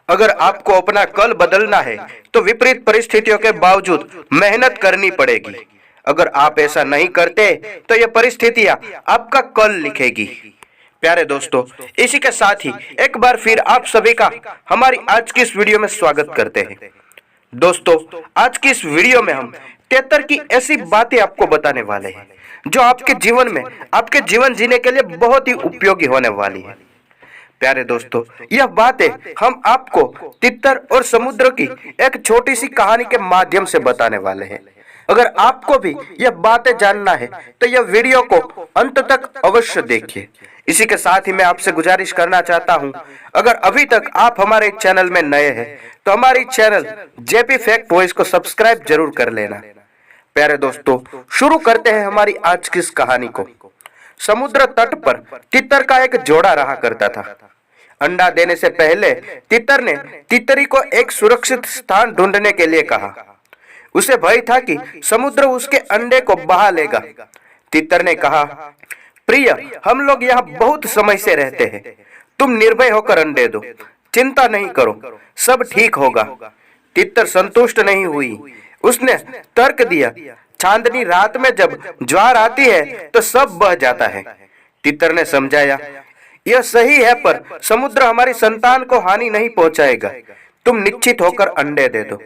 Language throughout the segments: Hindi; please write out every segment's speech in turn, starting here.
अगर आपको अपना कल बदलना है तो विपरीत परिस्थितियों के बावजूद मेहनत करनी पड़ेगी। अगर आप ऐसा नहीं करते तो ये परिस्थितियां आपका कल लिखेगी। प्यारे दोस्तों, इसी के साथ ही एक बार फिर आप सभी का हमारी आज की इस वीडियो में स्वागत करते हैं। दोस्तों, आज की इस वीडियो में हम 73 की ऐसी बातें आपको बताने वाले हैं जो आपके जीवन में, आपके जीवन जीने के लिए बहुत ही उपयोगी होने वाली है। प्यारे दोस्तों, यह बातें हम आपको तितर और समुद्र की एक छोटी सी कहानी के माध्यम से बताने वाले हैं। अगर आपको भी यह बातें जानना है तो यह वीडियो को अंत तक अवश्य देखिए। इसी के साथ ही मैं आपसे गुजारिश करना चाहता हूं, अगर अभी तक आप हमारे चैनल में नए हैं तो हमारी चैनल जेपी फैक्ट वॉइस को सब्सक्राइब जरूर कर लेना। प्यारे दोस्तों, शुरू करते हैं हमारी आज की इस कहानी को। समुद्र तट पर तितर का एक जोड़ा रहा करता था। अंडा देने से पहले तितर ने तितरी को एक सुरक्षित स्थान ढूंढने के लिए कहा। उसे भय था कि समुद्र उसके अंडे को बहा लेगा। तितर ने कहा, प्रिय, हम लोग यहाँ बहुत समय से रहते हैं। तुम निर्भय होकर अंडे दो, चिंता नहीं करो, सब ठीक होगा। तितर संतुष्ट नहीं हुई। उसने तर्क दिया, चांदनी रात में जब ज्वार आती है तो सब बह जाता है। तितर ने समझाया, यह सही है, पर समुद्र हमारी संतान को हानि नहीं पहुंचाएगा। तुम निश्चित होकर अंडे दे दो।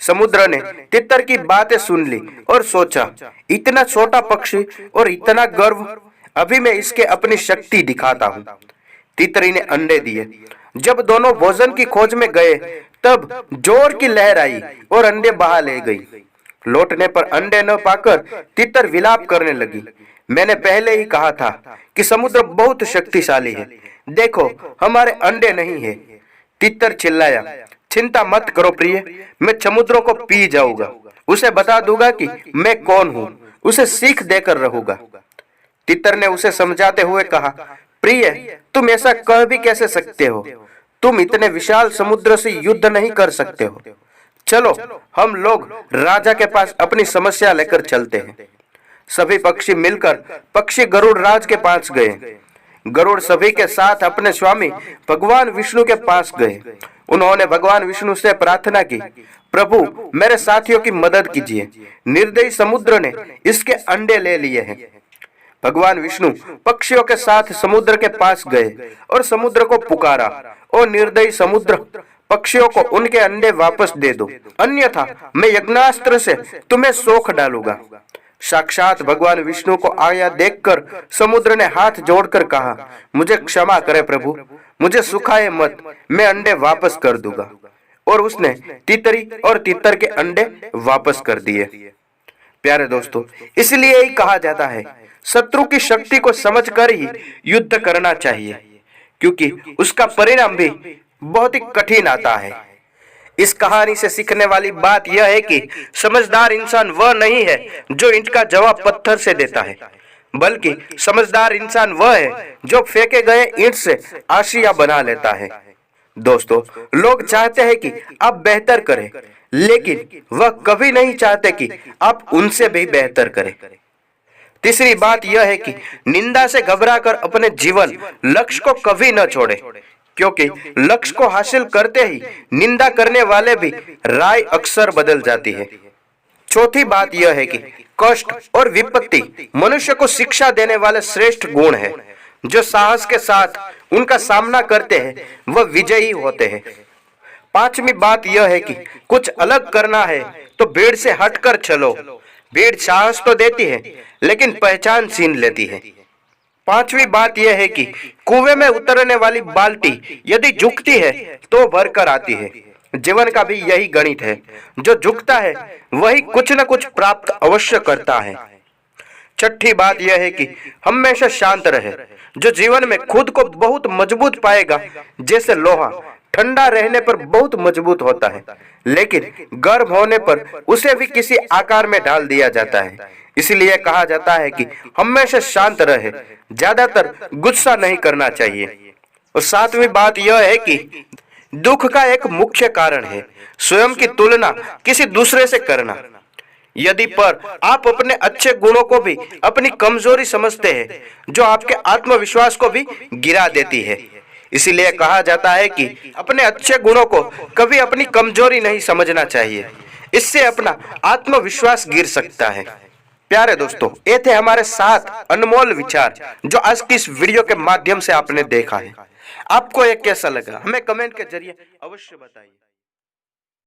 समुद्र ने तितर की बातें सुन ली और सोचा, इतना छोटा पक्षी और इतना गर्व, अभी मैं इसके अपनी शक्ति दिखाता हूँ। तितरी ने अंडे दिए। जब दोनों भोजन की खोज में गए तब जोर की लहर आई और अंडे बहा ले गई। लौटने पर अंडे न पाकर तितर विलाप करने लगी। मैंने पहले ही कहा था कि समुद्र बहुत शक्तिशाली है, देखो हमारे अंडे नहीं है। तितर चिल्लाया, चिंता मत करो प्रिय, मैं समुद्र को पी जाऊंगा, उसे बता दूंगा कि मैं कौन हूँ, उसे सीख देकर रहूंगा। तितर ने उसे समझाते हुए कहा, प्रिय, तुम ऐसा कह भी कैसे सकते हो? तुम इतने विशाल समुद्र से युद्ध नहीं कर सकते हो। चलो हम लोग राजा के पास अपनी समस्या लेकर चलते हैं। सभी पक्षी मिलकर पक्षी गरुड़ राज के पास गए। गरुड़ सभी के साथ अपने स्वामी भगवान विष्णु के पास गए। उन्होंने भगवान विष्णु से प्रार्थना की, प्रभु मेरे साथियों की मदद कीजिए, निर्दयी समुद्र ने इसके अंडे ले लिए हैं। भगवान विष्णु पक्षियों के साथ समुद्र के पास गए और समुद्र को पुकारा, ओ निर्दयी समुद्र, पक्षियों को उनके अंडे वापस दे दो, अन्यथा मैं यज्ञास्त्र से तुम्हें सोख डालूंगा। साक्षात भगवान विष्णु को आया देखकर समुद्र ने हाथ जोड़कर कहा, मुझे क्षमा करे प्रभु, मुझे सुखाए मत, मैं अंडे वापस कर दूंगा। और उसने तितरी और तितर के अंडे वापस कर दिए। प्यारे दोस्तों, इसलिए ही कहा जाता है, शत्रु की शक्ति को समझकर ही युद्ध करना चाहिए, क्योंकि उसका परिणाम भी बहुत ही कठिन आता है। इस कहानी से सीखने वाली बात यह है कि समझदार इंसान वह नहीं है जो ईंट का जवाब पत्थर से देता है, बल्कि समझदार इंसान वह है जो फेंके गए ईंट से आशिया बना लेता है। दोस्तों, लोग चाहते हैं कि आप बेहतर करें, लेकिन वह कभी नहीं चाहते कि आप उनसे भी बेहतर करें। तीसरी बात यह है कि निंदा से घबराकर अपने जीवन लक्ष्य को कभी न छोड़े, क्योंकि लक्ष्य को हासिल करते ही निंदा करने वाले भी राय अक्सर बदल जाती है। चौथी बात यह है कि कष्ट और विपत्ति मनुष्य को शिक्षा देने वाले श्रेष्ठ गुण है। जो साहस के साथ उनका सामना करते हैं वह विजयी होते हैं। पांचवी बात यह है कि कुछ अलग करना है तो भीड़ से हटकर चलो। भीड़ साहस तो देती है लेकिन पहचान छीन लेती है। पांचवी बात यह है कि कुएं में उतरने वाली बाल्टी यदि झुकती है तो भरकर आती है। जीवन का भी यही गणित है, जो झुकता है वही कुछ न कुछ प्राप्त अवश्य करता है। छठी बात यह है कि हमेशा शांत रहे। जो जीवन में खुद को बहुत मजबूत पाएगा, जैसे लोहा ठंडा रहने पर बहुत मजबूत होता है, लेकिन गर्म होने पर उसे भी किसी आकार में ढाल दिया जाता है। इसलिए कहा जाता है कि हमेशा शांत रहे, ज्यादातर गुस्सा नहीं करना चाहिए। और सातवीं बात यह है कि दुख का एक मुख्य कारण है स्वयं की तुलना किसी दूसरे से करना। यदि पर आप अपने अच्छे गुणों को भी अपनी कमजोरी समझते हैं, जो आपके आत्मविश्वास को भी गिरा देती है। इसीलिए कहा जाता है कि अपने अच्छे गुणों को कभी अपनी कमजोरी नहीं समझना चाहिए, इससे अपना आत्मविश्वास गिर सकता है। प्यारे दोस्तों, ये थे हमारे 7 अनमोल विचार जो आज की इस वीडियो के माध्यम से आपने देखा है। आपको ये कैसा लगा हमें कमेंट के जरिए अवश्य बताइए।